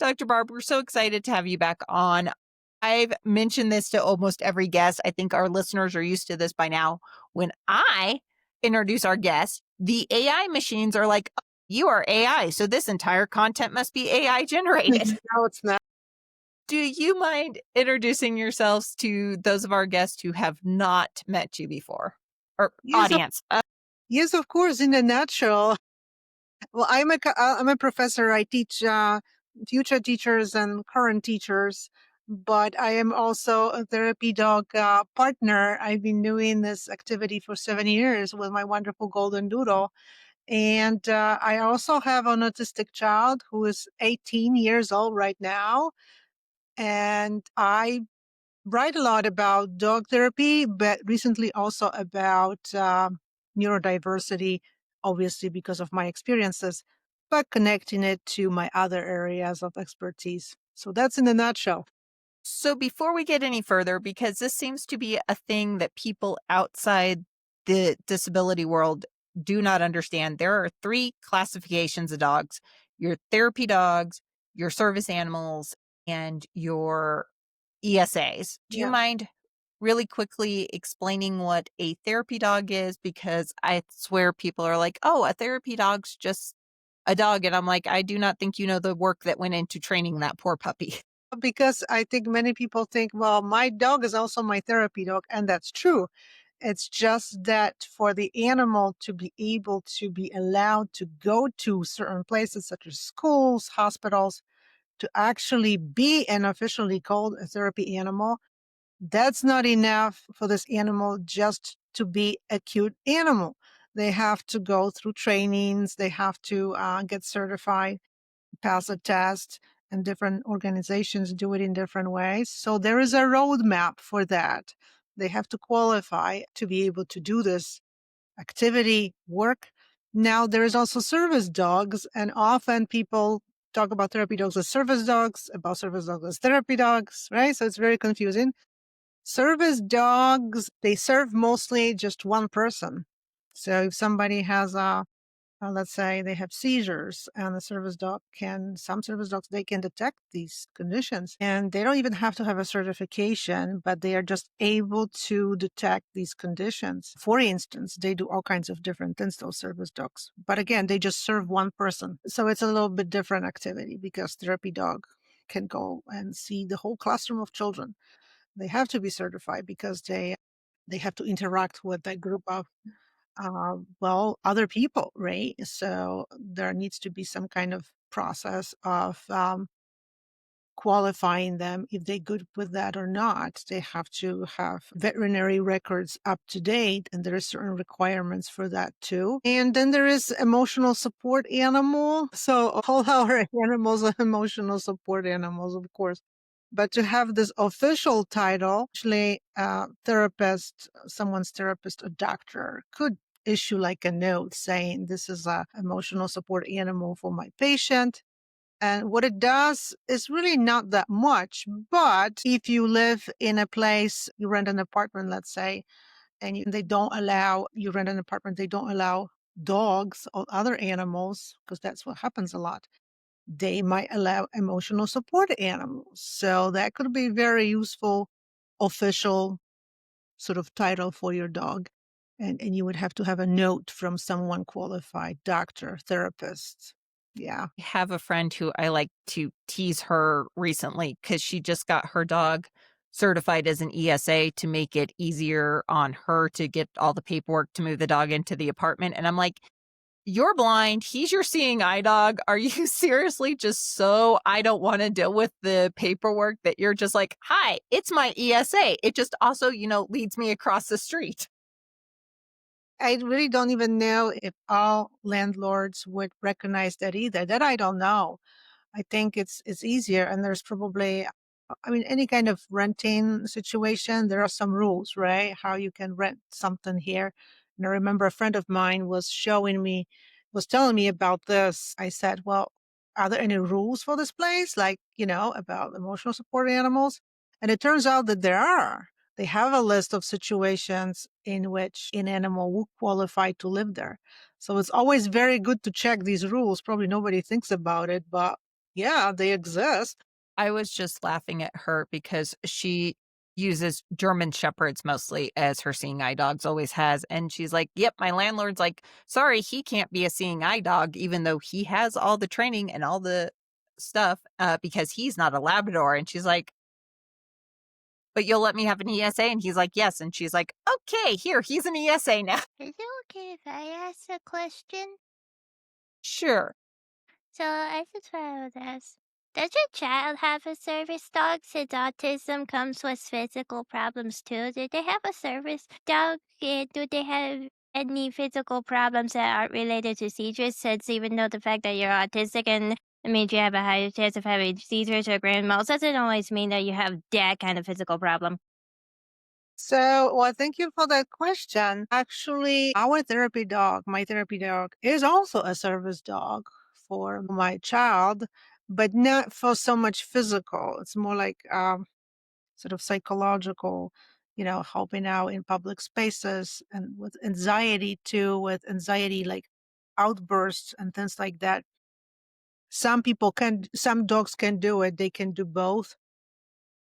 Dr. Barb, we're so excited to have you back on. I've mentioned this to almost every guest. I think our listeners are used to this by now. When I introduce our guests, the AI machines are like, "Oh, you are AI, so this entire content must be AI generated." No, it's not. Do you mind introducing yourselves to those of our guests who have not met you before? Or Yes, audience? yes, of course. In a nutshell, well, I'm a professor. I teach future teachers and current teachers, but I am also a therapy dog partner. I've been doing this activity for 7 years with my wonderful golden doodle. And I also have an autistic child who is 18 years old right now. And I write a lot about dog therapy, but recently also about neurodiversity, obviously because of my experiences, but connecting it to my other areas of expertise. So that's in a nutshell. So before we get any further, because this seems to be a thing that people outside the disability world do not understand, there are three classifications of dogs: your therapy dogs, your service animals, and your ESAs. Do you Yeah. mind really quickly explaining what a therapy dog is? Because I swear people are like, oh, a therapy dog's just a dog. And I'm like, I do not think you know the work that went into training that poor puppy. Because I think many people think, well, my dog is also my therapy dog. And that's true. It's just that for the animal to be able to be allowed to go to certain places such as schools, hospitals, to actually be and officially called a therapy animal, that's not enough for this animal just to be a cute animal. They have to go through trainings. They have to get certified, pass a test, and different organizations do it in different ways. So there is a roadmap for that. They have to qualify to be able to do this activity work. Now, there is also service dogs, and often people talk about therapy dogs as service dogs, about service dogs as therapy dogs, right? So it's very confusing. Service dogs, they serve mostly just one person. So if somebody has let's say they have seizures and the service dog can, some service dogs, they can detect these conditions and they don't even have to have a certification, but they are just able to detect these conditions. For instance, they do all kinds of different things, those service dogs. But again, they just serve one person. So it's a little bit different activity because therapy dog can go and see the whole classroom of children. They have to be certified because they have to interact with that group of well, other people, right? So there needs to be some kind of process of qualifying them if they're good with that or not. They have to have veterinary records up to date, and there are certain requirements for that too. And then there is emotional support animal. So all our animals are emotional support animals, of course. But to have this official title, actually, therapist, someone's therapist, a doctor could issue like a note saying this is a emotional support animal for my patient. And what it does is really not that much. But if you live in a place, you rent an apartment, let's say, and they don't allow, you rent an apartment, they don't allow dogs or other animals, because that's what happens a lot. They might allow emotional support animals. So that could be very useful official sort of title for your dog. And you would have to have a note from someone qualified, doctor, therapist. Yeah. I have a friend who I like to tease her recently because she just got her dog certified as an ESA to make it easier on her to get all the paperwork to move the dog into the apartment. And I'm like, you're blind. He's your seeing eye dog. Are you seriously just so I don't want to deal with the paperwork that you're just like, hi, it's my ESA. It just also, leads me across the street. I really don't even know if all landlords would recognize that either. That I don't know. I think it's easier, and there's probably, I mean, any kind of renting situation, there are some rules, right? How you can rent something here. And I remember a friend of mine was telling me about this. I said, well, are there any rules for this place? Like, about emotional support animals? And it turns out that there are. They have a list of situations in which an animal would qualify to live there. So it's always very good to check these rules. Probably nobody thinks about it, but Yeah, they exist. I was just laughing at her because she uses German Shepherds mostly as her seeing eye dogs, always has, and she's like, "Yep, my landlord's like, sorry, he can't be a seeing eye dog, even though he has all the training and all the stuff, because he's not a Labrador." And she's like, "But you'll let me have an ESA?" And he's like, "Yes." And she's like, "Okay, here, he's an ESA now." Is it okay if I ask a question? Sure. So I just wanted to ask, does your child have a service dog since autism comes with physical problems too? Do they have a service dog? And do they have any physical problems that aren't related to seizures? Since even though the fact that you're autistic and it means you have a higher chance of having seizures or grand mal doesn't always mean that you have that kind of physical problem. So, well, thank you for that question. Actually, our therapy dog, my therapy dog, is also a service dog for my child, but not for so much physical. It's more like sort of psychological, helping out in public spaces and with anxiety too, with anxiety like outbursts and things like that. Some dogs can do it. They can do both.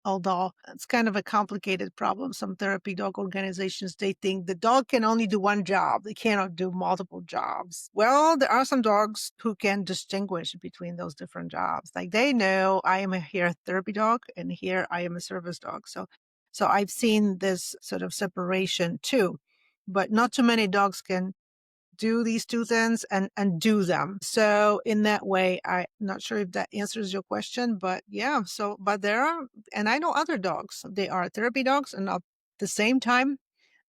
Although it's kind of a complicated problem. Some therapy dog organizations, they think the dog can only do one job. They cannot do multiple jobs. Well, there are some dogs who can distinguish between those different jobs. Like they know I am here a therapy dog and here I am a service dog. So I've seen this sort of separation too. But not too many dogs can do these two things and do them. So in that way, I'm not sure if that answers your question, but yeah. So, but there are, and I know other dogs. They are therapy dogs, and at the same time,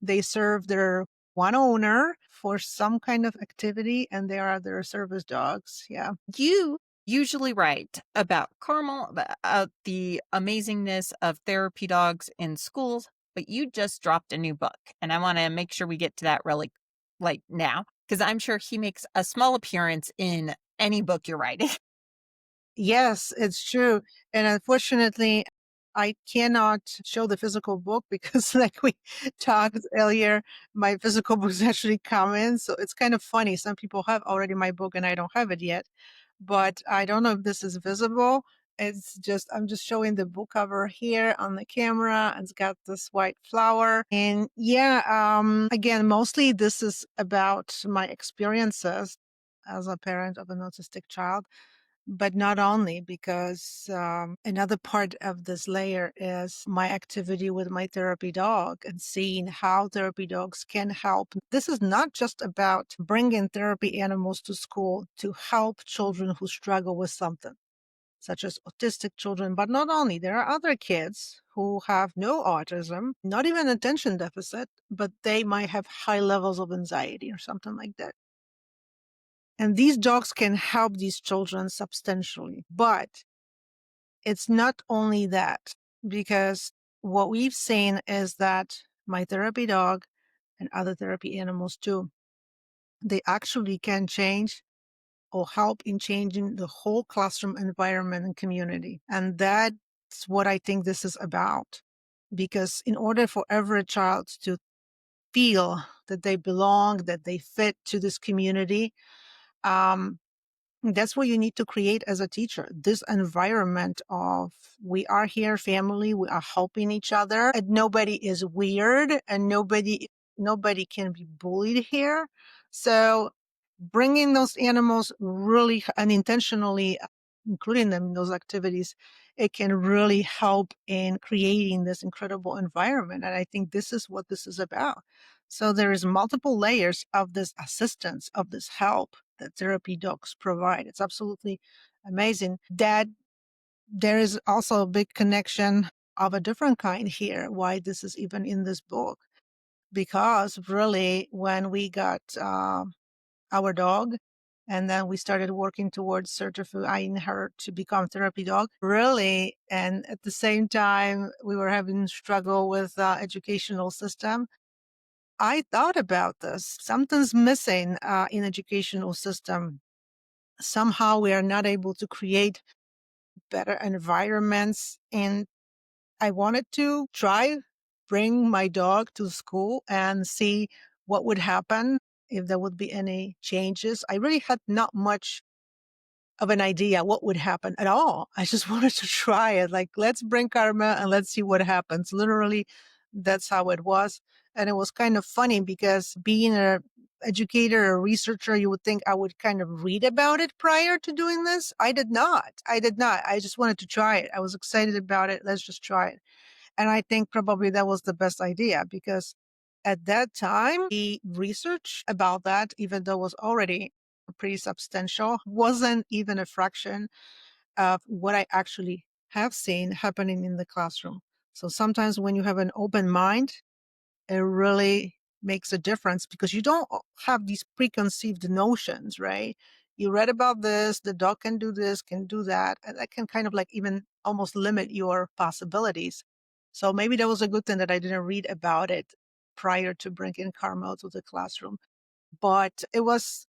they serve their one owner for some kind of activity, and they are their service dogs. Yeah. You usually write about Carmel, about the amazingness of therapy dogs in schools, but you just dropped a new book, and I wanna make sure we get to that really, like, now, because 'cause I'm sure he makes a small appearance in any book you're writing. Yes, it's true. And unfortunately, I cannot show the physical book because, like we talked earlier, my physical books actually come in. So it's kind of funny. Some people have already my book and I don't have it yet. But I don't know if this is visible. I'm just showing the book cover here on the camera. It's got this white flower. And yeah, again, mostly this is about my experiences as a parent of an autistic child, but not only because another part of this layer is my activity with my therapy dog and seeing how therapy dogs can help. This is not just about bringing therapy animals to school to help children who struggle with something, such as autistic children, but not only. There are other kids who have no autism, not even attention deficit, but they might have high levels of anxiety or something like that. And these dogs can help these children substantially. But it's not only that, because what we've seen is that my therapy dog and other therapy animals too, they actually can change or help in changing the whole classroom environment and community. And that's what I think this is about. Because in order for every child to feel that they belong, that they fit to this community, um, that's what you need to create as a teacher. This environment of we are here, family, we are helping each other, and nobody is weird and nobody can be bullied here. So bringing those animals really unintentionally, including them in those activities, it can really help in creating this incredible environment. And I think this is what this is about. So there is multiple layers of this assistance, of this help that therapy dogs provide. It's absolutely amazing that there is also a big connection of a different kind here, why this is even in this book. Because really, when we got our dog, and then we started working towards certifying her to become therapy dog. Really, and at the same time, we were having struggle with educational system. I thought about this. Something's missing in educational system. Somehow we are not able to create better environments, and I wanted to try bring my dog to school and see what would happen if there would be any changes. I really had not much of an idea what would happen at all. I just wanted to try it. Like, let's bring karma and let's see what happens. Literally, that's how it was. And it was kind of funny because being a educator or researcher, you would think I would kind of read about it prior to doing this. I did not. I did not. I just wanted to try it. I was excited about it. Let's just try it. And I think probably that was the best idea because at that time, the research about that, even though it was already pretty substantial, wasn't even a fraction of what I actually have seen happening in the classroom. So sometimes when you have an open mind, it really makes a difference because you don't have these preconceived notions, right? You read about this, the dog can do this, can do that, and that can kind of like even almost limit your possibilities. So maybe that was a good thing that I didn't read about it prior to bringing Carmel to the classroom. But it was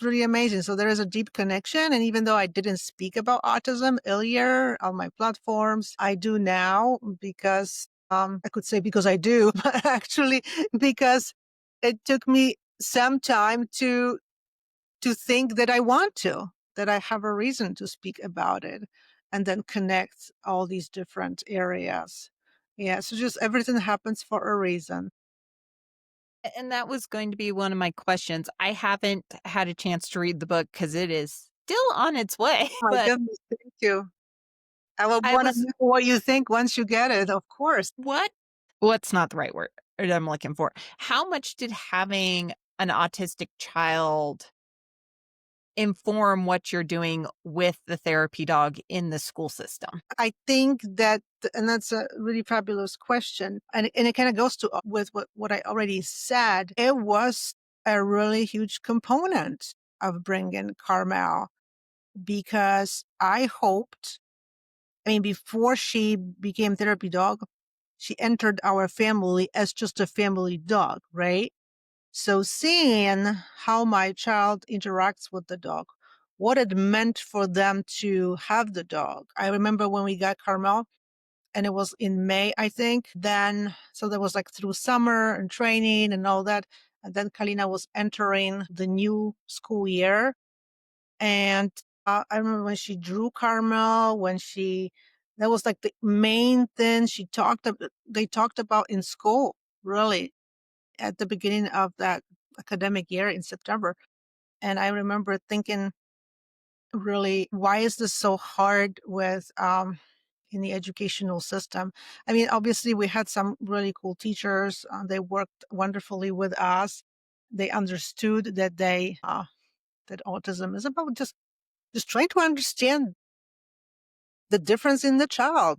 really amazing. So there is a deep connection. And even though I didn't speak about autism earlier on my platforms, I do now because I could say because I do, but actually because it took me some time to think that I want to, that I have a reason to speak about it and then connect all these different areas. Yeah. So just everything happens for a reason. And that was going to be one of my questions. I haven't had a chance to read the book because it is still on its way, My but goodness, thank you. I will I want to was know what you think once you get it, of course. what? What's not the right word that I'm looking for? How much did having an autistic child inform what you're doing with the therapy dog in the school system? I think that, and that's a really fabulous question. And it kind of goes to with what I already said. It was a really huge component of bringing Carmel because I hoped, I mean, before she became therapy dog, she entered our family as just a family dog, right? So seeing how my child interacts with the dog, what it meant for them to have the dog. I remember when we got Carmel and it was in May, I think. Then, so that was like through summer and training and all that. And then Kalina was entering the new school year. And I remember when she drew Carmel, that was like the main thing they talked about in school, really at the beginning of that academic year in September. And I remember thinking, really, why is this so hard with in the educational system? I mean, obviously, we had some really cool teachers. They worked wonderfully with us. They understood that autism is about just trying to understand the difference in the child.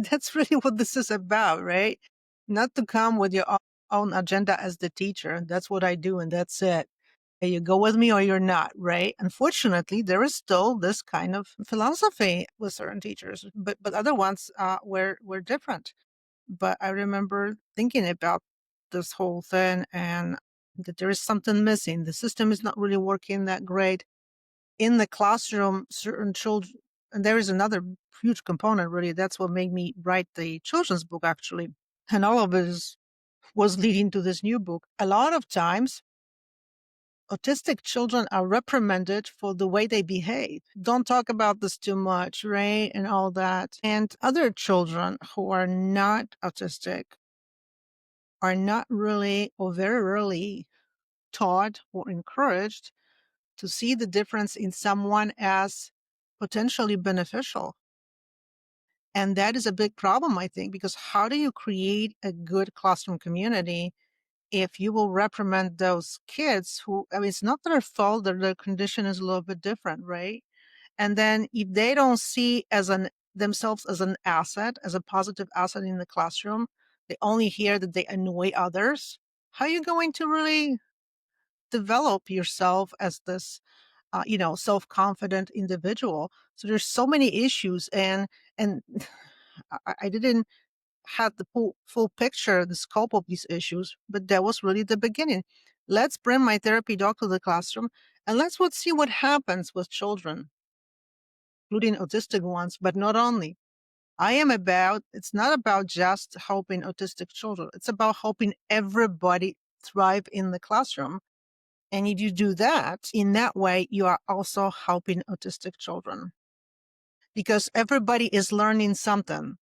That's really what this is about, right? Not to come with your own agenda as the teacher. That's what I do, and that's it. You go with me or you're not, right? Unfortunately, there is still this kind of philosophy with certain teachers, but other ones were different. But I remember thinking about this whole thing and that there is something missing. The system is not really working that great in the classroom. Certain children, and there is another huge component. Really, that's what made me write the children's book, actually, and all of it was leading to this new book. A lot of times autistic children are reprimanded for the way they behave. Don't talk about this too much, right? And all that. And other children who are not autistic are not really or very rarely taught or encouraged to see the difference in someone as potentially beneficial. And that is a big problem, I think, because how do you create a good classroom community if you will reprimand those kids who, I mean, it's not their fault that their condition is a little bit different, right? And then if they don't see themselves as an asset, as a positive asset in the classroom, they only hear that they annoy others. How are you going to really develop yourself as this, self-confident individual? So there's so many issues, and I didn't had the full picture, the scope of these issues, but that was really the beginning. Let's bring my therapy dog to the classroom and see what happens with children, including autistic ones, but not only. It's not about just helping autistic children. It's about helping everybody thrive in the classroom. And if you do that, in that way, you are also helping autistic children because everybody is learning something.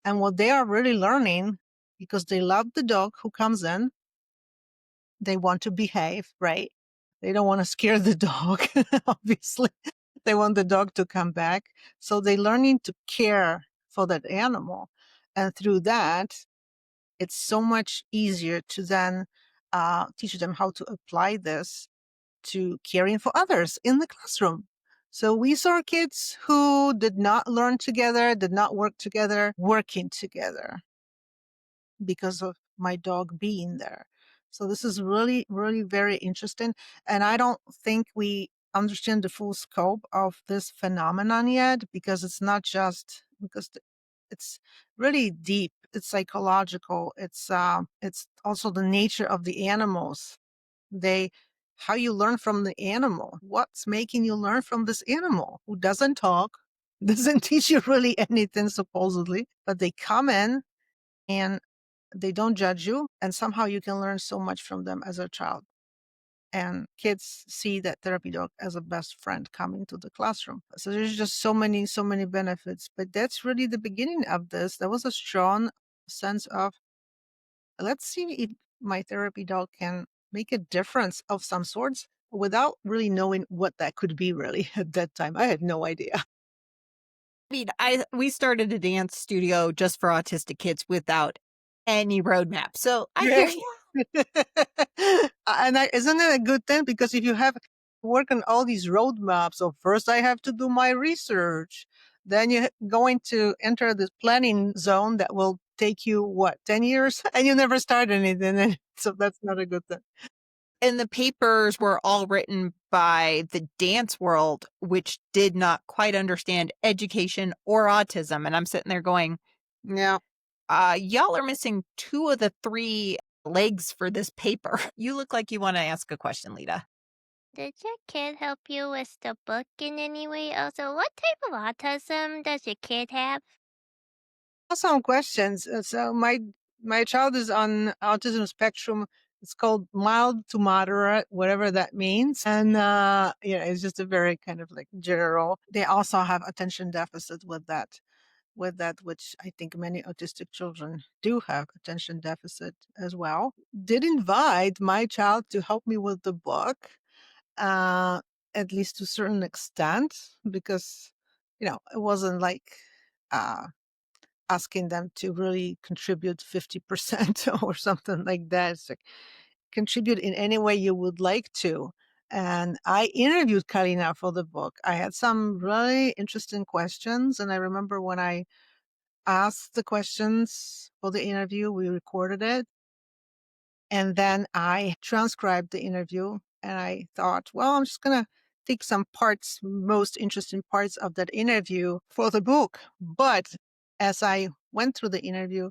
And what they are really learning, because they love the dog who comes in, they want to behave, right? They don't want to scare the dog, obviously. They want the dog to come back. So they're learning to care for that animal. And through that, it's so much easier to then teach them how to apply this to caring for others in the classroom. So we saw kids who did not learn together, did not work together, working together because of my dog being there. So this is really, really very interesting. And I don't think we understand the full scope of this phenomenon yet because it's not just because it's really deep. It's psychological. It's also the nature of the animals. They how you learn from the animal. What's making you learn from this animal who doesn't talk, doesn't teach you really anything supposedly, but they come in and they don't judge you, and somehow you can learn so much from them as a child. And kids see that therapy dog as a best friend coming to the classroom. So there's just so many benefits. But that's really the beginning of this. There was a strong sense of let's see if my therapy dog can make a difference of some sorts without really knowing what that could be really at that time. I had no idea. mean, we started a dance studio just for autistic kids without any roadmap. So I hear Yeah. you. Isn't it a good thing? Because if you have work on all these roadmaps, so first I have to do my research, then you're going to enter this planning zone that will take you what 10 years, and you never start anything. So that's not a good thing. And the papers were all written by the dance world, which did not quite understand education or autism. And I'm sitting there going, Yeah. y'all are missing two of the three legs for this paper. You look like you want to ask a question, Lita. Did your kid help you with the book in any way? Also, what type of autism does your kid have? Awesome questions. So my child is on autism spectrum. It's called mild to moderate, whatever that means. And it's just a very kind of like general. They also have attention deficit with that, which I think many autistic children do have attention deficit as well. Did invite my child to help me with the book, uh, at least to a certain extent, because it wasn't like uh asking them to really contribute 50% or something like that. It's like contribute in any way you would like to. And I interviewed Karina for the book. I had some really interesting questions. And I remember when I asked the questions for the interview, we recorded it. And then I transcribed the interview. And I thought, well, I'm just going to take some parts, most interesting parts of that interview for the book. But as I went through the interview,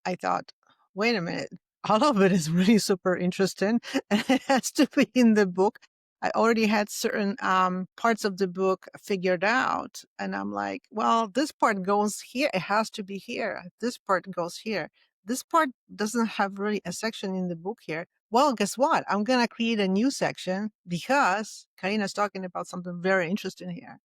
I thought, wait a minute, all of it is really super interesting and it has to be in the book. I already had certain parts of the book figured out. And I'm like, well, this part goes here. It has to be here. This part goes here. This part doesn't have really a section in the book here. Well, guess what? I'm going to create a new section because Karina's talking about something very interesting here.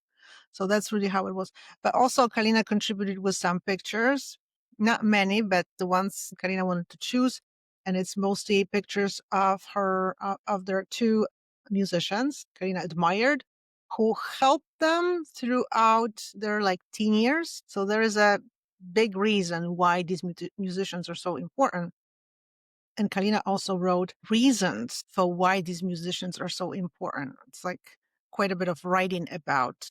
So that's really how it was. But also Kalina contributed with some pictures, not many, but the ones Kalina wanted to choose. And it's mostly pictures of of their two musicians Kalina admired, who helped them throughout their like teen years. So there is a big reason why these musicians are so important. And Kalina also wrote reasons for why these musicians are so important. It's like quite a bit of writing about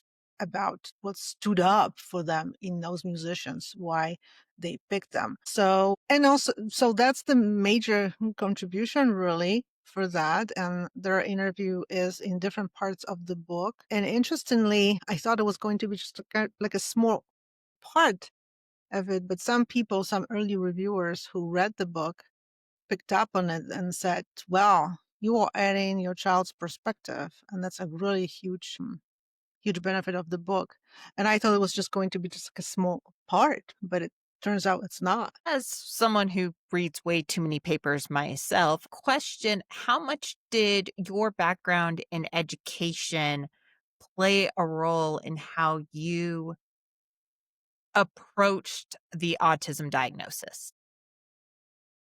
what stood up for them in those musicians, why they picked them. So and also so that's the major contribution really for that. And their interview is in different parts of the book. And interestingly, I thought it was going to be just like a small part of it, but some people, some early reviewers who read the book picked up on it and said, well, you are adding your child's perspective. And that's a really huge benefit of the book. And I thought it was just going to be just like a small part, but Turns out it's not. As someone who reads way too many papers myself, question, how much did your background in education play a role in how you approached the autism diagnosis?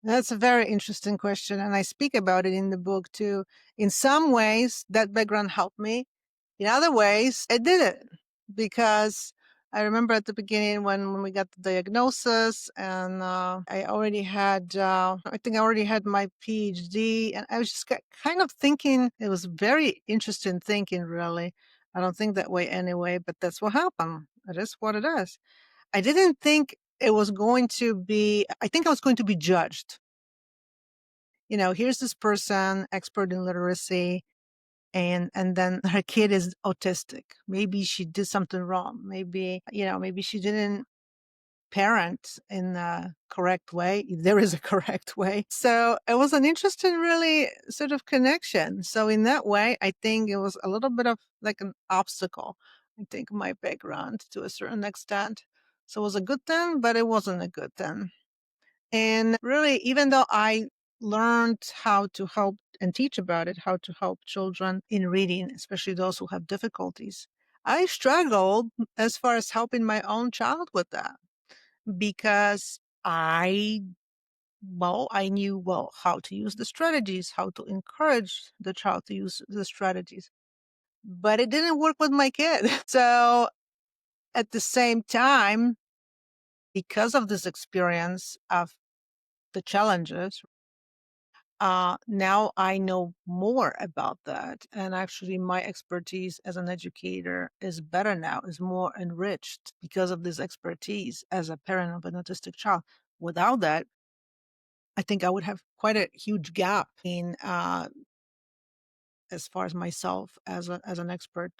That's a very interesting question, and I speak about it in the book too. In some ways, that background helped me. In other ways, it didn't, because I remember at the beginning when we got the diagnosis, and I already had, I think I already had my PhD, and I was just kind of thinking, it was very interesting thinking, really. I don't think that way anyway, but that's what happened. It is what it is. I didn't think it was going to be, I think I was going to be judged. Here's this person, expert in literacy, and then her kid is autistic. Maybe she did something wrong. Maybe she didn't parent in the correct way. There is a correct way. So it was an interesting, really sort of connection. So in that way, I think it was a little bit of like an obstacle. I think my background to a certain extent. So it was a good thing, but it wasn't a good thing. And really, even though I learned how to help and teach about it, how to help children in reading, especially those who have difficulties, I struggled as far as helping my own child with that, because I knew, how to use the strategies, how to encourage the child to use the strategies, but it didn't work with my kid. So at the same time, because of this experience of the challenges, now I know more about that. And actually, my expertise as an educator is better now, is more enriched because of this expertise as a parent of an autistic child. Without that, I think I would have quite a huge gap in, as far as myself as an expert.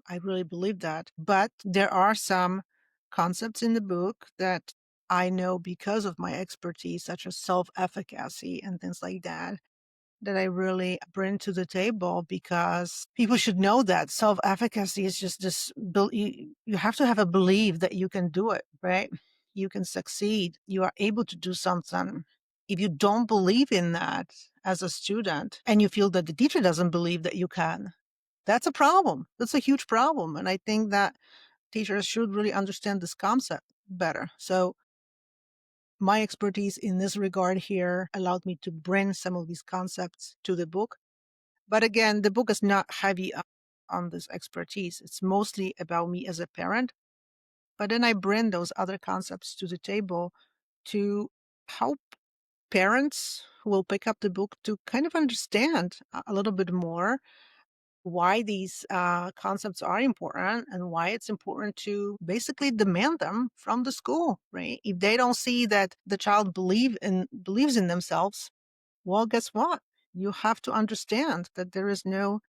I really believe that. But there are some concepts in the book that I know because of my expertise, such as self-efficacy and things like that, that I really bring to the table, because people should know that self-efficacy is just this, you have to have a belief that you can do it, right? You can succeed. You are able to do something. If you don't believe in that as a student, and you feel that the teacher doesn't believe that you can, that's a problem. That's a huge problem. And I think that teachers should really understand this concept better. So my expertise in this regard here allowed me to bring some of these concepts to the book. But again, the book is not heavy on this expertise. It's mostly about me as a parent. But then I bring those other concepts to the table to help parents who will pick up the book to kind of understand a little bit more why these concepts are important, and why it's important to basically demand them from the school, right? If they don't see that the child believes in themselves, well, guess what? You have to understand that there is no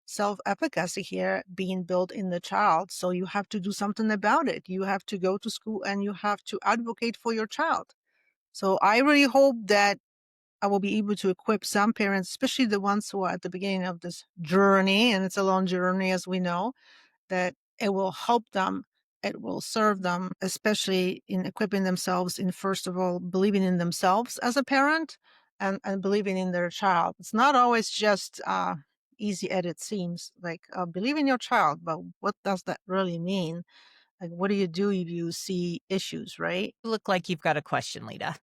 self-efficacy here being built in the child. So you have to do something about it. You have to go to school and you have to advocate for your child. So I really hope that I will be able to equip some parents, especially the ones who are at the beginning of this journey, and it's a long journey, as we know, that it will help them. It will serve them, especially in equipping themselves in, first of all, believing in themselves as a parent, and believing in their child. It's not always just easy as it seems. Like, believe in your child, but what does that really mean? Like, what do you do if you see issues, right? You look like you've got a question, Lita.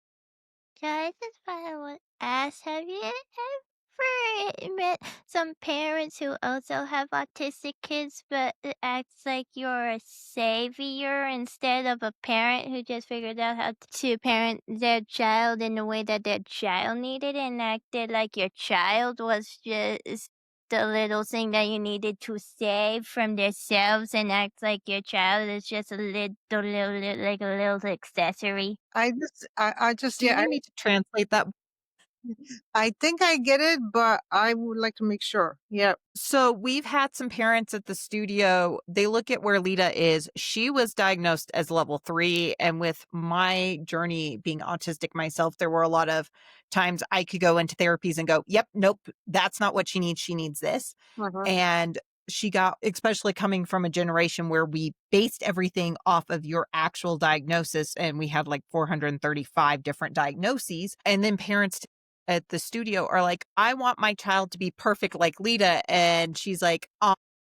Yeah, I just wanna ask, have you ever met some parents who also have autistic kids, but it acts like you're a savior instead of a parent who just figured out how to parent their child in the way that their child needed, and acted like your child was just the little thing that you needed to save from themselves, and act like your child is just a like a little accessory? I just, Do you yeah, need me to translate that? I think I get it, but I would like to make sure. Yeah. So we've had some parents at the studio. They look at where Lita is. She was diagnosed as level 3. And with my journey being autistic myself, there were a lot of times I could go into therapies and go, yep, nope, that's not what she needs. She needs this. Uh-huh. And she got, especially coming from a generation where we based everything off of your actual diagnosis, and we had like 435 different diagnoses. And then parents at the studio are like, I want my child to be perfect like Lita. And she's like,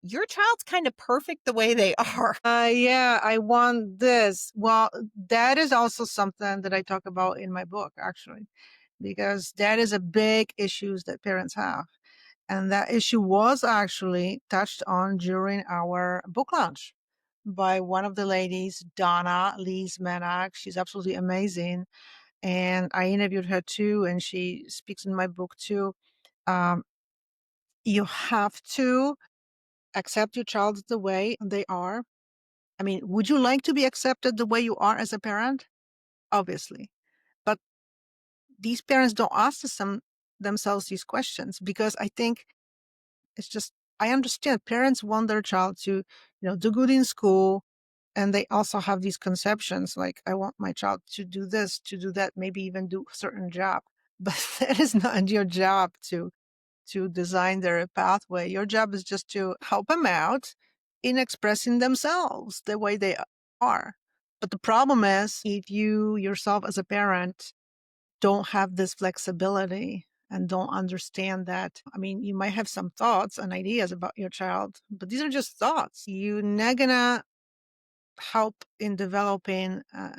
your child's kind of perfect the way they are. Yeah, I want this. Well, that is also something that I talk about in my book, actually, because that is a big issue that parents have. And that issue was actually touched on during our book launch by one of the ladies, Donna Lees Manak. She's absolutely amazing. And I interviewed her too, and she speaks in my book too. Um, you have to accept your child the way they are. I mean, would you like to be accepted the way you are as a parent? Obviously. But these parents don't ask themselves these questions because I think it's just, I understand parents want their child to, do good in school. And they also have these conceptions like, I want my child to do this, to do that, maybe even do a certain job. But that is not your job to design their pathway. Your job is just to help them out in expressing themselves the way they are. But the problem is if you yourself as a parent don't have this flexibility and don't understand that, I mean, you might have some thoughts and ideas about your child, but these are just thoughts. You're not gonna help in developing a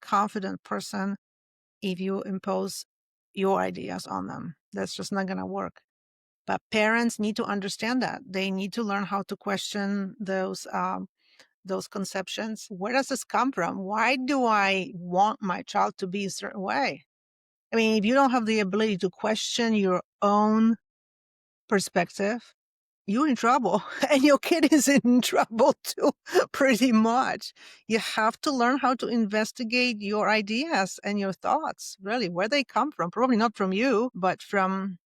confident person if you impose your ideas on them. That's just not gonna work. But parents need to understand that. They need to learn how to question those conceptions. Where does this come from? Why do I want my child to be a certain way? I mean, if you don't have the ability to question your own perspective, you're in trouble and your kid is in trouble too, pretty much. You have to learn how to investigate your ideas and your thoughts, really, where they come from. Probably not from you, but from,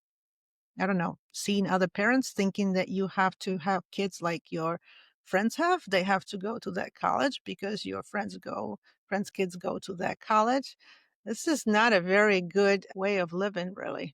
I don't know, seeing other parents thinking that you have to have kids like your friends have. They have to go to that college because your friends' kids go to that college. This is not a very good way of living, really.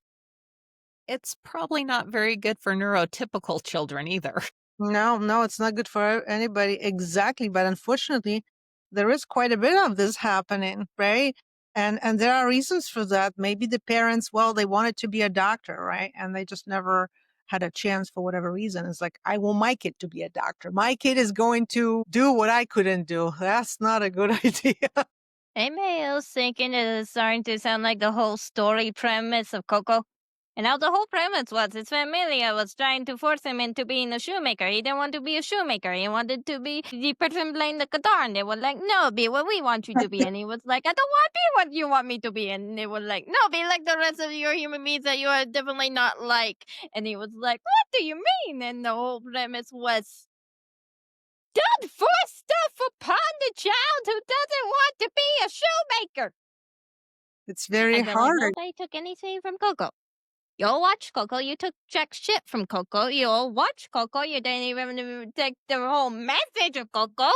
It's probably not very good for neurotypical children either. No, no, it's not good for anybody. Exactly. But unfortunately, there is quite a bit of this happening, right? And there are reasons for that. Maybe the parents, well, they wanted to be a doctor, right? And they just never had a chance for whatever reason. It's like, I want my kid to be a doctor. My kid is going to do what I couldn't do. That's not a good idea. Anybody else thinking it is starting to sound like the whole story premise of Coco? And now the whole premise was his familia was trying to force him into being a shoemaker. He didn't want to be a shoemaker. He wanted to be the person playing the guitar. And they were like, no, be what we want you to be. And he was like, I don't want to be what you want me to be. And they were like, no, be like the rest of your human beings that you are definitely not like. And he was like, what do you mean? And the whole premise was, don't force stuff upon the child who doesn't want to be a shoemaker. It's very And then like hard. nobody took anything from Coco. You'll watch Coco. You took jack shit from Coco. You'll watch Coco. You didn't even take the whole message of Coco.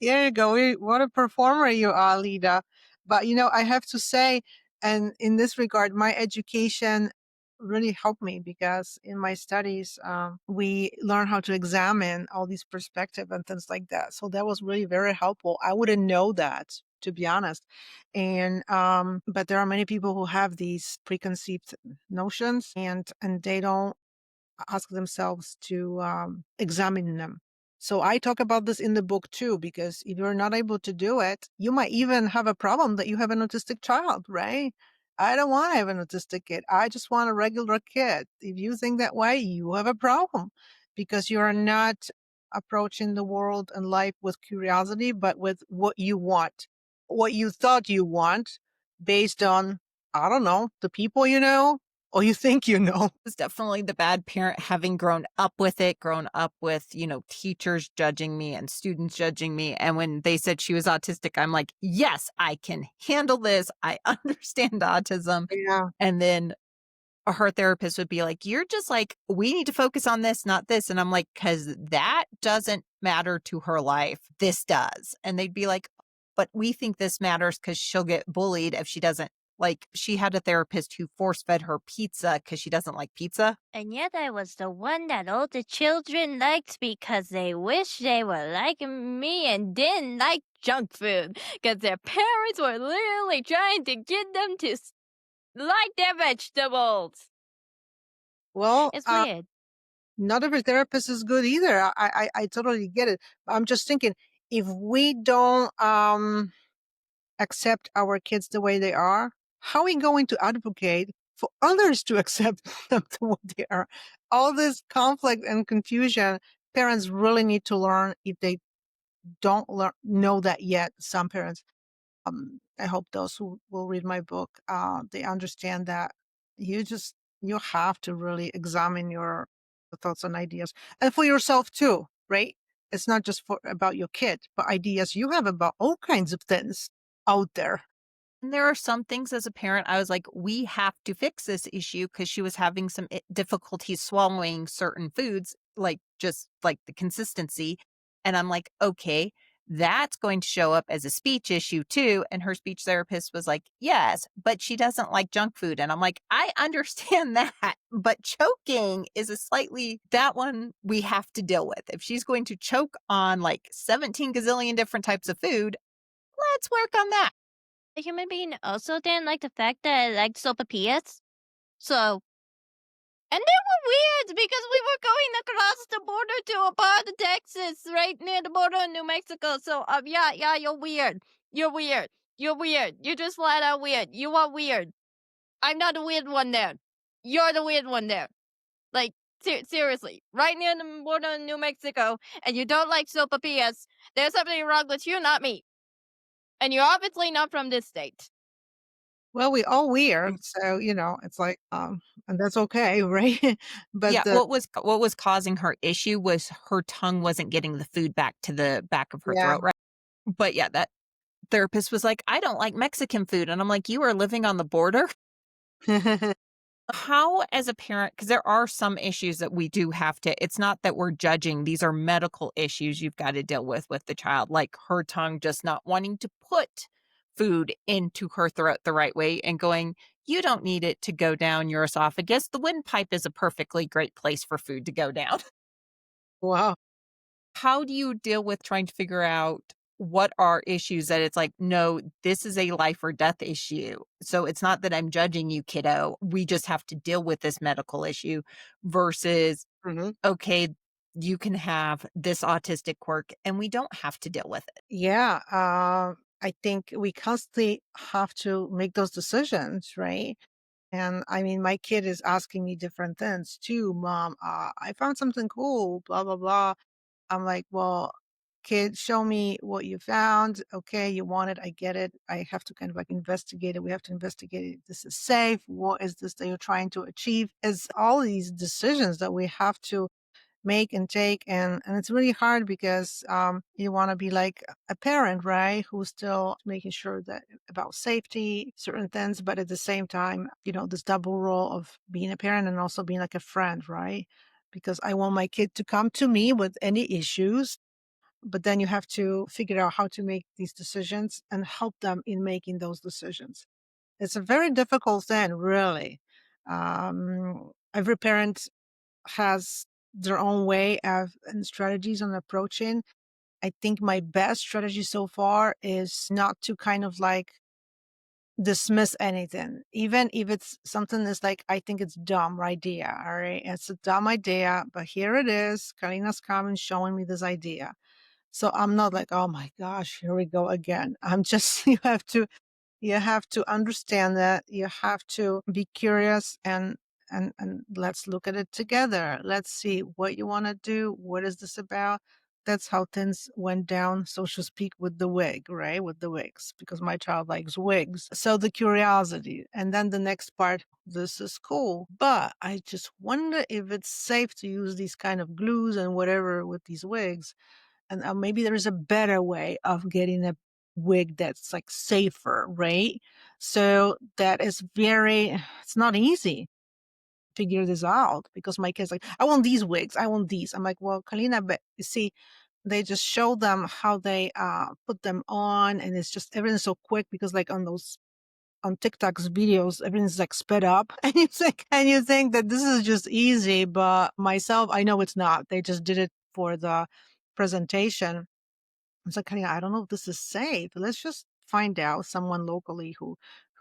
There you go. What a performer you are, Lida. But I have to say, and in this regard, my education really helped me because in my studies, we learn how to examine all these perspectives and things like that. So that was really very helpful. I wouldn't know that, to be honest. And but there are many people who have these preconceived notions, and they don't ask themselves to examine them. So I talk about this in the book too, because if you're not able to do it, you might even have a problem that you have an autistic child, right? I don't want to have an autistic kid. I just want a regular kid. If you think that way, you have a problem because you are not approaching the world and life with curiosity, but with what you want, what you thought you want based on, I don't know, the people you know, or you think you know. It's definitely the bad parent having grown up with it, grown up with, teachers judging me and students judging me. And when they said she was autistic, I'm like, yes, I can handle this. I understand autism. Yeah. And then her therapist would be like, you're just like, we need to focus on this, not this. And I'm like, because that doesn't matter to her life. This does. And they'd be like, but we think this matters because she'll get bullied if she doesn't Like, she had a therapist who force fed her pizza because she doesn't like pizza. And yet I was the one that all the children liked because they wish they were like me and didn't like junk food because their parents were literally trying to get them to like their vegetables. Well, It's weird. not every therapist is good either. I totally get it. I'm just thinking, if we don't accept our kids the way they are, how are we going to advocate for others to accept them the way they are? All this conflict and confusion, parents really need to learn if they don't know that yet. Some parents, I hope those who will read my book, they understand that you just, you have to really examine your thoughts and ideas, and for yourself too, right? It's not just for about your kid, but ideas you have about all kinds of things out there. And there are some things as a parent, I was like, we have to fix this issue because she was having some difficulties swallowing certain foods, like just like the consistency. And I'm like, okay, that's going to show up as a speech issue too. And her speech therapist was like, yes, but she doesn't like junk food. And I'm like, I understand that, but choking is a slightly, that one we have to deal with. If she's going to choke on like 17 gazillion different types of food, let's work on that. A human being also didn't like the fact that I liked sopapillas. So, and they were weird because we were going across the border to a part of Texas, right near the border of New Mexico. So, yeah, you're weird. You're weird. You're weird. You're just flat out weird. You are weird. I'm not the weird one there. You're the weird one there. Like, seriously, right near the border of New Mexico, and you don't like sopapillas. There's something wrong with you, not me. And you're obviously not from this state. Well, we all weird, so, it's like, and that's okay, right? But Yeah, what was causing her issue was her tongue wasn't getting the food back to the back of her yeah. throat, right? But yeah, that therapist was like, "I don't like Mexican food." And I'm like, "You are living on the border?" How, as a parent, because there are some issues that we do have to, it's not that we're judging, these are medical issues you've got to deal with the child, like her tongue just not wanting to put food into her throat the right way and going, "You don't need it to go down your esophagus. The windpipe is a perfectly great place for food to go down." Wow. How do you deal with trying to figure out what are issues that it's like, no, this is a life or death issue. So it's not that I'm judging you, kiddo. We just have to deal with this medical issue versus, Mhm. okay, you can have this autistic quirk and we don't have to deal with it. Yeah, I think we constantly have to make those decisions, right? And I mean, my kid is asking me different things too. Mom, I found something cool, blah, blah, blah. I'm like, well, kid, show me what you found. Okay, you want it. I get it. I have to kind of like investigate it. We have to investigate it. This is safe. What is this that you're trying to achieve? It's all these decisions that we have to make and take, and it's really hard because you want to be like a parent, right, who's still making sure that about safety, certain things, but at the same time, this double role of being a parent and also being like a friend, right? Because I want my kid to come to me with any issues, but then you have to figure out how to make these decisions and help them in making those decisions. It's a very difficult thing, really. Every parent has their own way of and strategies on approaching. I think my best strategy so far is not to kind of like dismiss anything, even if it's something that's like, I think it's dumb idea. All right. It's a dumb idea, but here it is. Karina's coming showing me this idea. So I'm not like, oh my gosh, here we go again. I'm just, you have to understand that. You have to be curious and let's look at it together. Let's see what you want to do. What is this about? That's how things went down, so to speak, with the wig, right? With the wigs, because my child likes wigs. So the curiosity. And then the next part, this is cool. But I just wonder if it's safe to use these kind of glues and whatever with these wigs, and maybe there's a better way of getting a wig that's like safer, right? So that is it's not easy to figure this out because my kids like, I want these wigs, I want these. I'm like, well, Kalina, but you see, they just show them how they put them on, and it's just everything's so quick because like on those on TikTok's videos, everything's like sped up, and you think that this is just easy, but myself, I know it's not. They just did it for the presentation. It's like, "Honey, I don't know if this is safe. Let's just find out someone locally who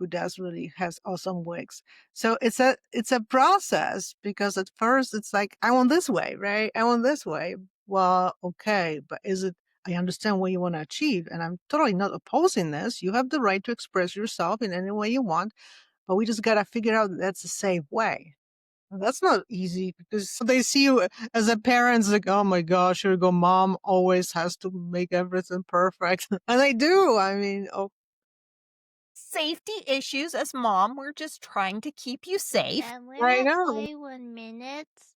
does really has awesome wigs." So it's a process because at first it's like, "I want this way, right? I want this way." Well, okay, but is it I understand what you want to achieve, and I'm totally not opposing this. You have the right to express yourself in any way you want, but we just gotta figure out that that's a safe way. That's not easy because they see you as a parent, it's like, oh my gosh, here you go. Mom always has to make everything perfect. And I do. I mean, oh, Safety issues as mom, we're just trying to keep you safe. And we're I at know. 41 minutes.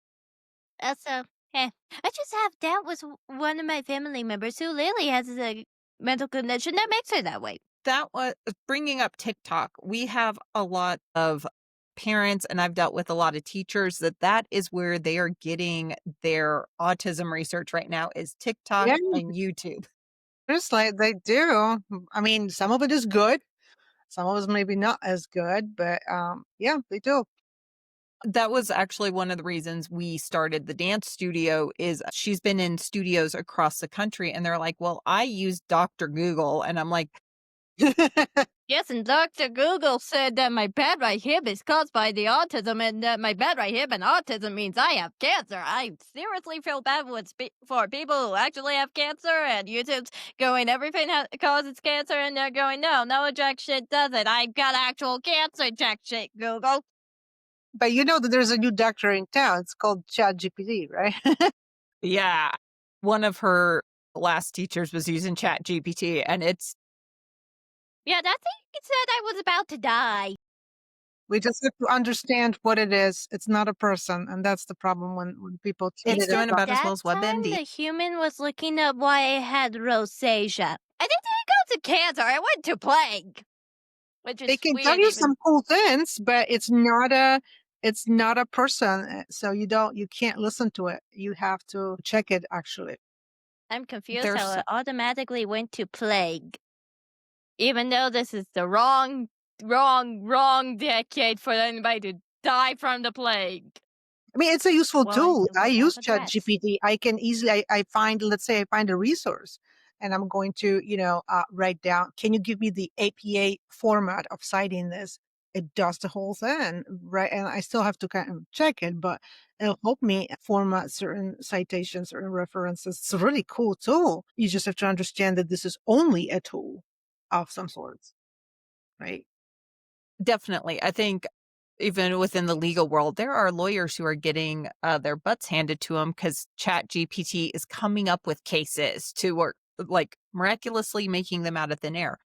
So, I just have that was one of my family members who literally has a mental condition that makes her that way. That was bringing up TikTok. We have a lot of parents, and I've dealt with a lot of teachers that is where they are getting their autism research right now is TikTok Yeah, and YouTube. just like they do. I mean, some of it is good. Some of it maybe not as good, but yeah, they do. That was actually one of the reasons we started the dance studio is she's been in studios across the country, and they're like, "Well, I use Doctor Google," and I'm like, Yes, and Dr. Google said that my bad right hip is caused by the autism and that my bad right hip and autism means I have cancer. I seriously feel bad for people who actually have cancer, and YouTube's going, everything causes cancer, and they're going, no, no jack shit does it. I've got actual cancer, jack shit, Google. But you know that there's a new doctor in town. It's called ChatGPT, right? "Yeah." One of her last teachers was using Chat GPT, and it's Yeah, that thing said I was about to die. We just have to understand what it is. It's not a person, and that's the problem when people treat it's it as doing Except that. about as well that as time WebMD. the human was looking up why I had rosacea. I didn't go to cancer, I went to plague. Which They is can tell weird you even. some cool things, but it's not a person. So you can't listen to it. You have to check it actually. I'm confused how There's it automatically went to plague. Even though this is the wrong decade for anybody to die from the plague. I mean, it's a useful Well, I tool. still I hope I use progress. ChatGPT. I can easily, I find, let's say I find a resource and I'm going to, write down, can you give me the APA format of citing this? It does the whole thing, right? And I still have to kind of check it, but it'll help me format certain citations or references. It's a really cool tool. You just have to understand that this is only a tool of some sorts, right? definitely, I think even within the legal world, there are lawyers who are getting, their butts handed to them because Chat GPT is coming up with cases to work like, miraculously making them out of thin air.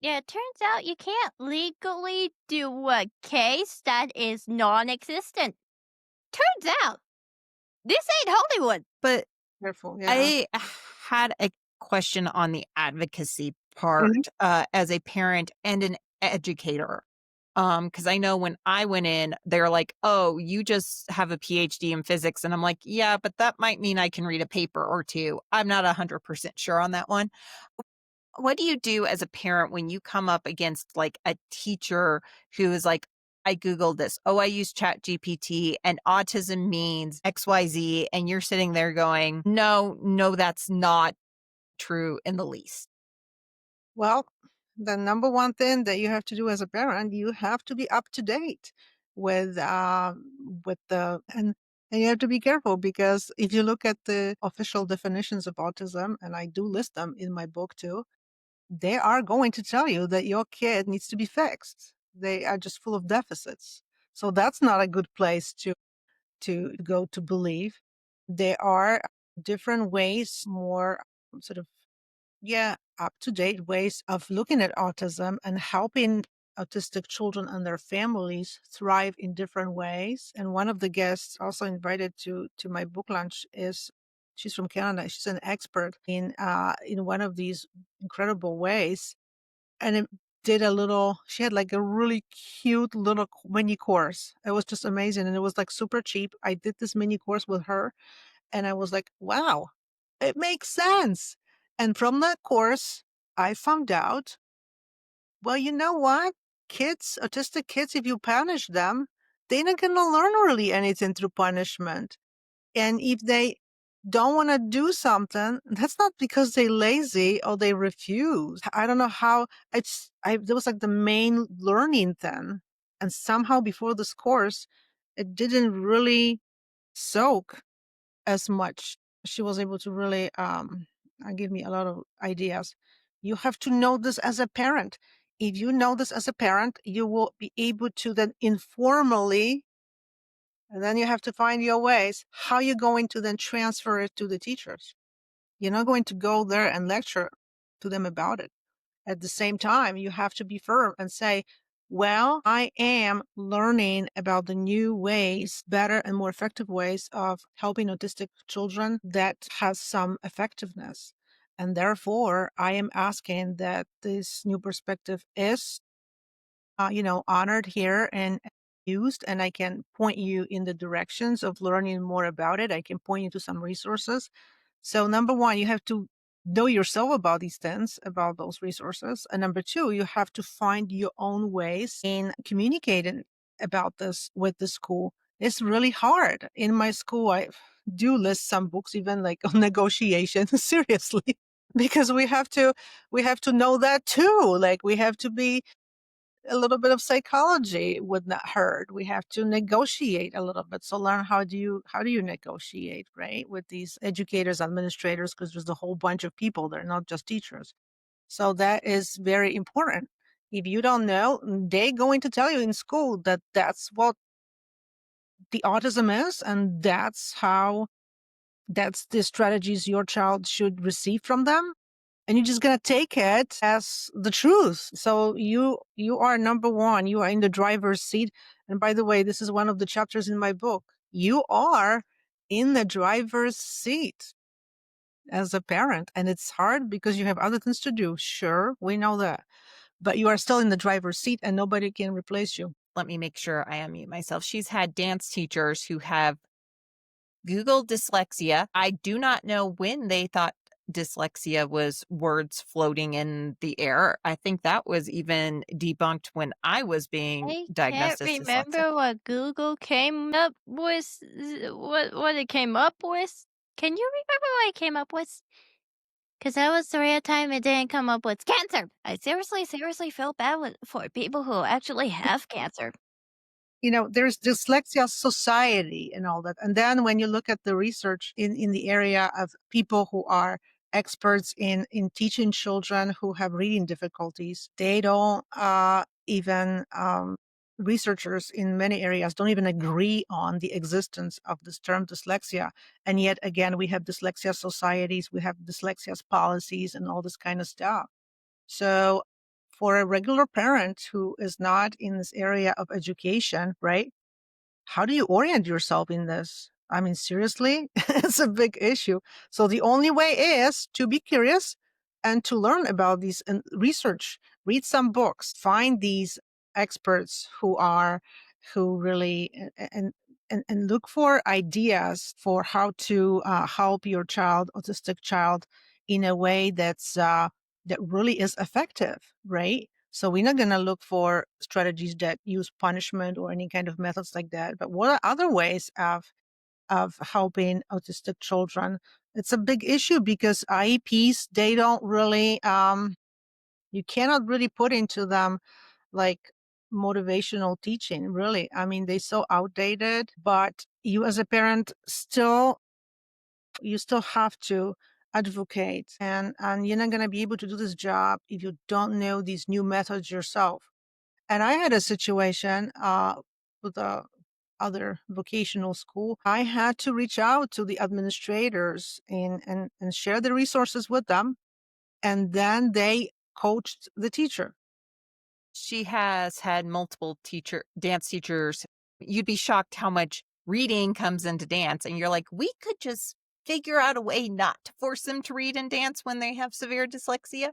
Yeah, it turns out you can't legally do a case that is non-existent. Turns out, this ain't Hollywood. But Careful, yeah. I had a question on the advocacy part, Mhm. as a parent and an educator. Because I know when I went in, they're like, "Oh, you just have a PhD in physics," and I'm like, "Yeah, but that might mean I can read a paper or 2." I'm not 100% sure on that one. What do you do as a parent when you come up against, like, a teacher who is like, "I Googled this. Oh, I use Chat GPT, and autism means XYZ," and you're sitting there going, "No, no, that's not true in the least." Well, the number one thing that you have to do as a parent, you have to be up to date with the and you have to be careful because if you look at the official definitions of autism, and I do list them in my book too, they are going to tell you that your kid needs to be fixed. They are just full of deficits. So that's not a good place to go to believe. There are different ways, more sort of yeah, up to date ways of looking at autism and helping autistic children and their families thrive in different ways. And one of the guests also invited to my book launch is she's from Canada. She's an expert in one of these incredible ways. And it did a little she had like a really cute little mini course. It was just amazing and it was like super cheap. I did this mini course with her and I was like, wow, it makes sense. And from that course, I found out Well, you know what? Kids, autistic kids, if you punish them, they're not going to learn really anything through punishment. And if they don't want to do something, that's not because they're lazy or they refuse. I don't know how that was like the main learning thing. And somehow before this course, it didn't really soak as much. She was able to really give me a lot of ideas. You have to know this as a parent. If you know this as a parent, you will be able to then informally, and then you have to find your ways how you're going to then transfer it to the teachers. You're not going to go there and lecture to them about it. At the same time, you have to be firm and say, well, I am learning about the new ways, better and more effective ways of helping autistic children that has some effectiveness. And therefore, I am asking that this new perspective is, honored here and used, and I can point you in the directions of learning more about it. I can point you to some resources. So number one, you have to know yourself about these things, about those resources. And number two, you have to find your own ways in communicating about this with the school. It's really hard. In my school, I do list some books, even like on negotiation, seriously, because we have to know that too. Like we have to be a little bit of psychology would not hurt. We have to negotiate a little bit. So learn how do you negotiate, right? With these educators, administrators, because there's a whole bunch of people. They're not just teachers. So that is very important. If you don't know, they're going to tell you in school that that's what the autism is, and that's the strategies your child should receive from them, and you're just going to take it as the truth. So you are number one. You are in the driver's seat. And by the way, this is one of the chapters in my book. You are in the driver's seat as a parent, and it's hard because you have other things to do. Sure, we know that, but you are still in the driver's seat, and nobody can replace you. Let me make sure I unmute myself. She's had dance teachers who have Google dyslexia. I do not know when they thought dyslexia was words floating in the air. I think that was even debunked when I was being I can't diagnosed as dyslexic. remember what Google came up with, what it came up with. Can you remember what it came up with? Because that was the rare time it didn't come up with cancer. I seriously feel bad for people who actually have cancer. There's dyslexia society and all that. And then when you look at the research in the area of people who are experts in teaching children who have reading difficulties, they don't even researchers in many areas don't even agree on the existence of this term dyslexia. And yet again, we have dyslexia societies, we have dyslexia policies and all this kind of stuff. So for a regular parent who is not in this area of education, right? How do you orient yourself in this? I mean, seriously, it's a big issue. So the only way is to be curious and to learn about these and research, read some books, find these experts who really and look for ideas for how to help your autistic child, in a way that really is effective, right? So we're not going to look for strategies that use punishment or any kind of methods like that. But what are other ways of helping autistic children? It's a big issue because IEPs, they don't really you cannot really put into them like motivational teaching, really. I mean, they're so outdated, but you as a parent you still have to advocate, and you're not going to be able to do this job if you don't know these new methods yourself. And I had a situation with a other vocational school. I had to reach out to the administrators and share the resources with them, and then they coached the teacher. She has had multiple dance teachers. You'd be shocked how much reading comes into dance. And you're like, we could just figure out a way not to force them to read and dance when they have severe dyslexia.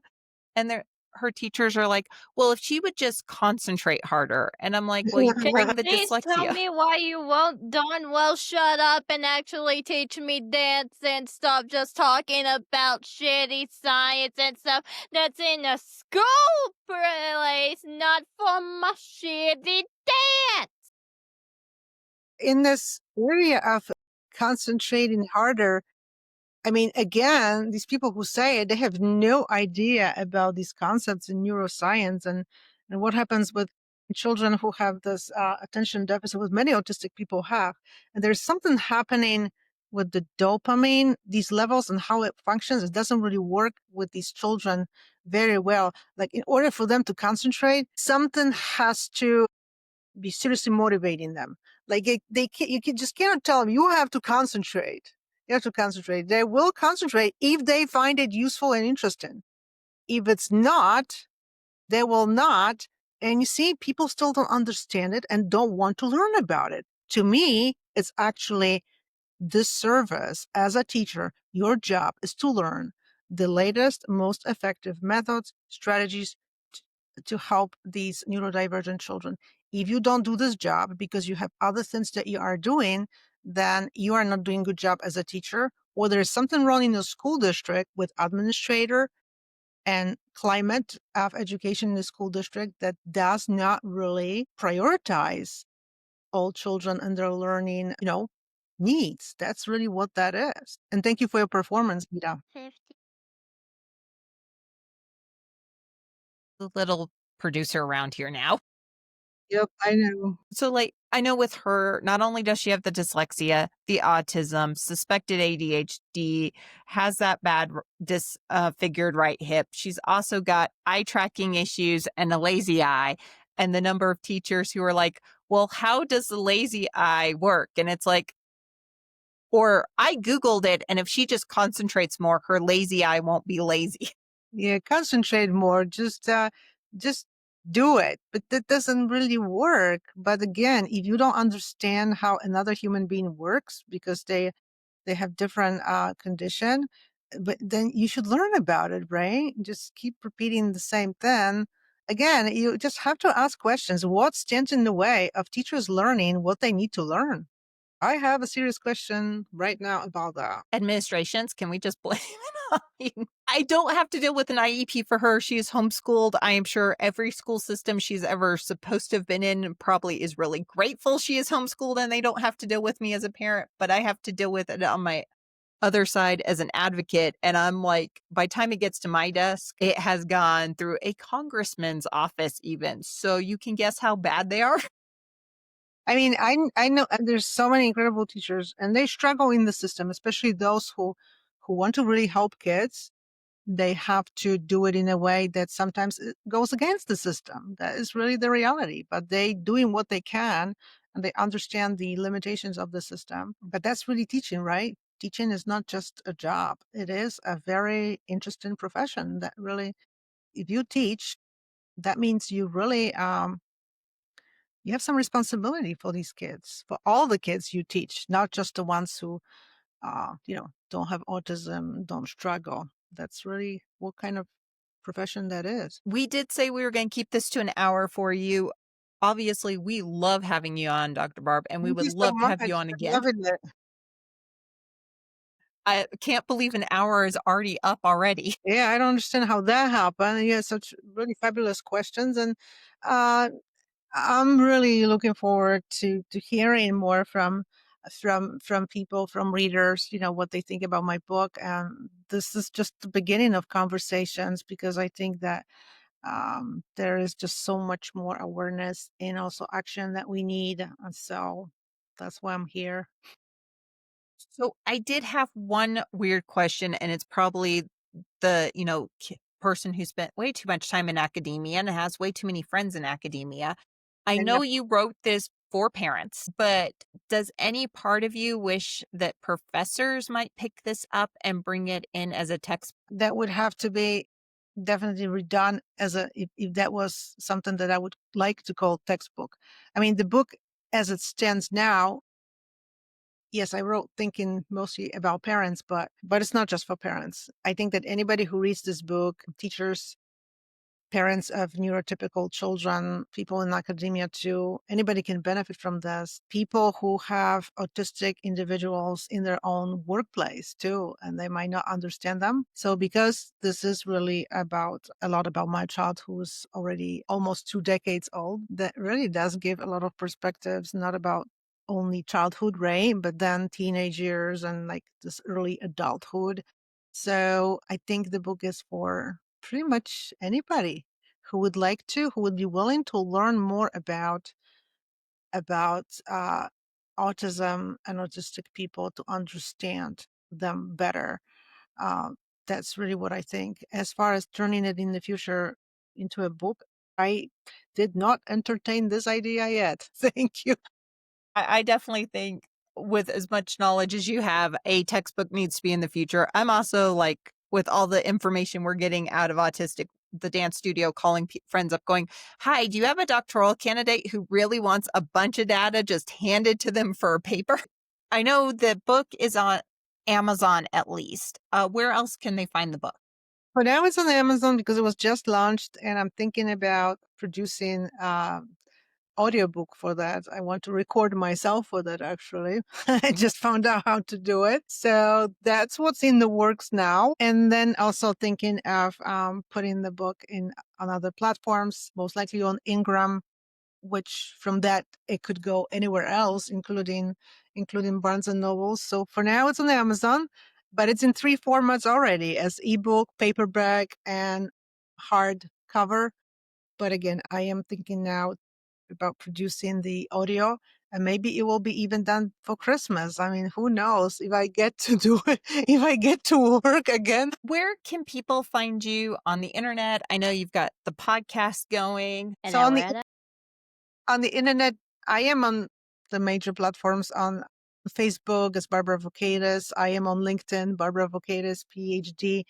And they're, her teachers are like, "Well, if she would just concentrate harder." And I'm like, "Well, you could Can you bring the please tell dyslexia." me why you won't darn well shut up and actually teach me dance and stop just talking about shitty science and stuff that's in a school place, not for my shitty dance? In this area of concentrating harder, I mean, again, these people who say it, they have no idea about these concepts in neuroscience and what happens with children who have this attention deficit, what many autistic people have. And there's something happening with the dopamine, these levels and how it functions. It doesn't really work with these children very well. Like in order for them to concentrate, something has to be seriously motivating them. Like they can't, just cannot tell them you have to concentrate. You have to concentrate. They will concentrate if they find it useful and interesting. If it's not, they will not. And you see, people still don't understand it and don't want to learn about it. To me, it's actually this service as a teacher. Your job is to learn the latest, most effective methods, strategies to help these neurodivergent children. If you don't do this job because you have other things that you are doing, then you are not doing a good job as a teacher, or there's something wrong in the school district with administrator and climate of education in the school district that does not really prioritize all children and their learning, needs. That's really what that is. And thank you for your performance, Mita. 50. The little producer around here now. Yep, I know. So, like, I know with her, not only does she have the dyslexia, the autism, suspected ADHD, has that bad disfigured right hip. She's also got eye tracking issues and a lazy eye. And the number of teachers who are like, well, how does the lazy eye work? And it's like, or I Googled it, and if she just concentrates more, her lazy eye won't be lazy. Yeah, concentrate more. Just do it. But that doesn't really work. But again, if you don't understand how another human being works because they have different condition, but then you should learn about it, right? Just keep repeating the same thing. Again, you just have to ask questions. What stands in the way of teachers learning what they need to learn? I have a serious question right now about that. Administrations, can we just blame it on you? I don't have to deal with an IEP for her. She is homeschooled. I am sure every school system she's ever supposed to have been in probably is really grateful she is homeschooled and they don't have to deal with me as a parent, but I have to deal with it on my other side as an advocate. And I'm like, by the time it gets to my desk, it has gone through a congressman's office even. So you can guess how bad they are. I mean, I know there's so many incredible teachers, and they struggle in the system, especially those who want to really help kids. They have to do it in a way that sometimes it goes against the system. That is really the reality. But they doing what they can, and they understand the limitations of the system. But that's really teaching, right? Teaching is not just a job. It is a very interesting profession that really, if you teach, that means you really you have some responsibility for these kids, for all the kids you teach, not just the ones who, don't have autism, don't struggle. That's really what kind of profession that is. We did say we were going to keep this to an hour for you. Obviously, we love having you on, Dr. Barb, and we Thank would you so love to much. have you on I'm again. loving it. I can't believe an hour is already up already. Yeah, I don't understand how that happened. You had such really fabulous questions, and uh, I'm really looking forward to hearing more from people, from readers, what they think about my book. And this is just the beginning of conversations because I think that there is just so much more awareness and also action that we need. And so that's why I'm here. So I did have one weird question, and it's probably the, person who spent way too much time in academia and has way too many friends in academia. I And know you wrote this for parents, but does any part of you wish that professors might pick this up and bring it in as a text? that would have to be definitely redone as if that was something that I would like to call textbook. I mean, the book as it stands now, yes, I wrote thinking mostly about parents, but it's not just for parents. I think that anybody who reads this book, teachers, parents of neurotypical children, people in academia too. Anybody can benefit from this. People who have autistic individuals in their own workplace too, and they might not understand them. So because this is really about a lot about my child who's already almost 2 decades old, that really does give a lot of perspectives, not about only childhood, right? But then teenage years and like this early adulthood. So I think the book is for pretty much anybody who would like to, who would be willing to learn more about autism and autistic people to understand them better. Uh, that's really what I think. As far as turning it in the future into a book, I did not entertain this idea yet. Thank you. I definitely think with as much knowledge as you have, a textbook needs to be in the future. I'm also like, with all the information we're getting out of Autistic, the dance studio, calling friends up, going, "Hi, do you have a doctoral candidate who really wants a bunch of data just handed to them for a paper?" I know the book is on Amazon at least. Where else can they find the book? For now, it's on Amazon because it was just launched, and I'm thinking about producing audiobook for that. I want to record myself for that actually. I just found out how to do it. So that's what's in the works now. And then also thinking of putting the book on other platforms, most likely on Ingram, which from that it could go anywhere else, including Barnes and Noble. So for now it's on Amazon, but it's in 3 formats already, as ebook, paperback, and hardcover. But again, I am thinking now about producing the audio, and maybe it will be even done for Christmas. I mean, who knows if I get to do it, if I get to work again. Where can people find you on the internet? I know you've got the podcast going. And So now on we're the at on the internet, I am on the major platforms on Facebook as Barbara Vokatis. I am on LinkedIn, Barbara Vokatis, PhD.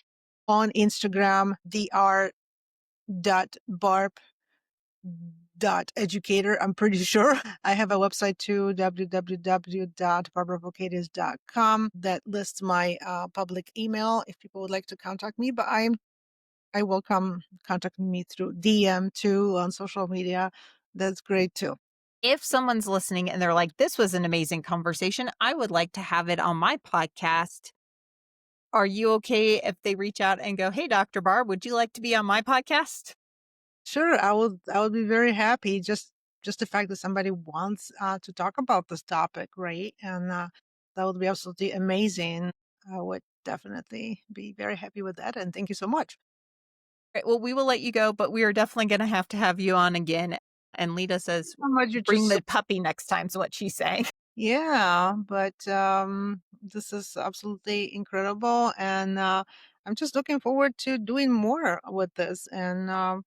On Instagram, dr.barb.educator, I'm pretty sure. I have a website too, www.barbaravokatis.com, that lists my public email if people would like to contact me. But I welcome contacting me through DM too on social media. That's great too. If someone's listening and they're like, "This was an amazing conversation, I would like to have it on my podcast," are you okay if they reach out and go, "Hey, Dr. Barb, would you like to be on my podcast?" Sure, I would be very happy. Just the fact that somebody wants to talk about this topic, right? And that would be absolutely amazing. I would definitely be very happy with that. And thank you so much. Right, well, we will let you go, but we are definitely going to have you on again. And Lita says, So much you "Bring just the puppy next time," is what she's saying. Yeah, but this is absolutely incredible, and I'm just looking forward to doing more with this. And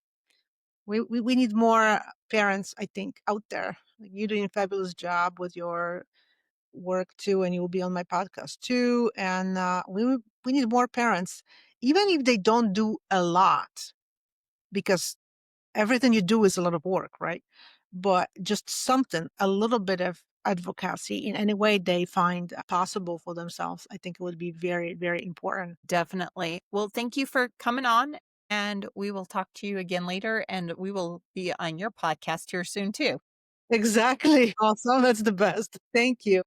we need more parents, I think, out there. Like, you're doing a fabulous job with your work too, and you'll be on my podcast too. And we need more parents, even if they don't do a lot, because everything you do is a lot of work, right? But just something, a little bit of advocacy in any way they find possible for themselves, I think it would be very, very important. Definitely. Well, thank you for coming on. And we will talk to you again later. And we will be on your podcast here soon, too. Exactly. Awesome. That's the best. Thank you.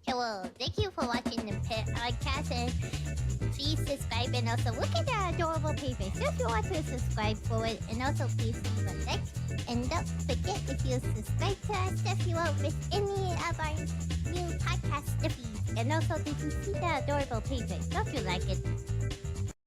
Okay, well, thank you for watching the podcast, and please subscribe, and also look at the adorable paper. So if you want to subscribe for it, and also please leave a like, and don't forget, if you subscribe to us, if you won't miss any of our new podcast feeds. And also, did you see the adorable paper? Don't you like it?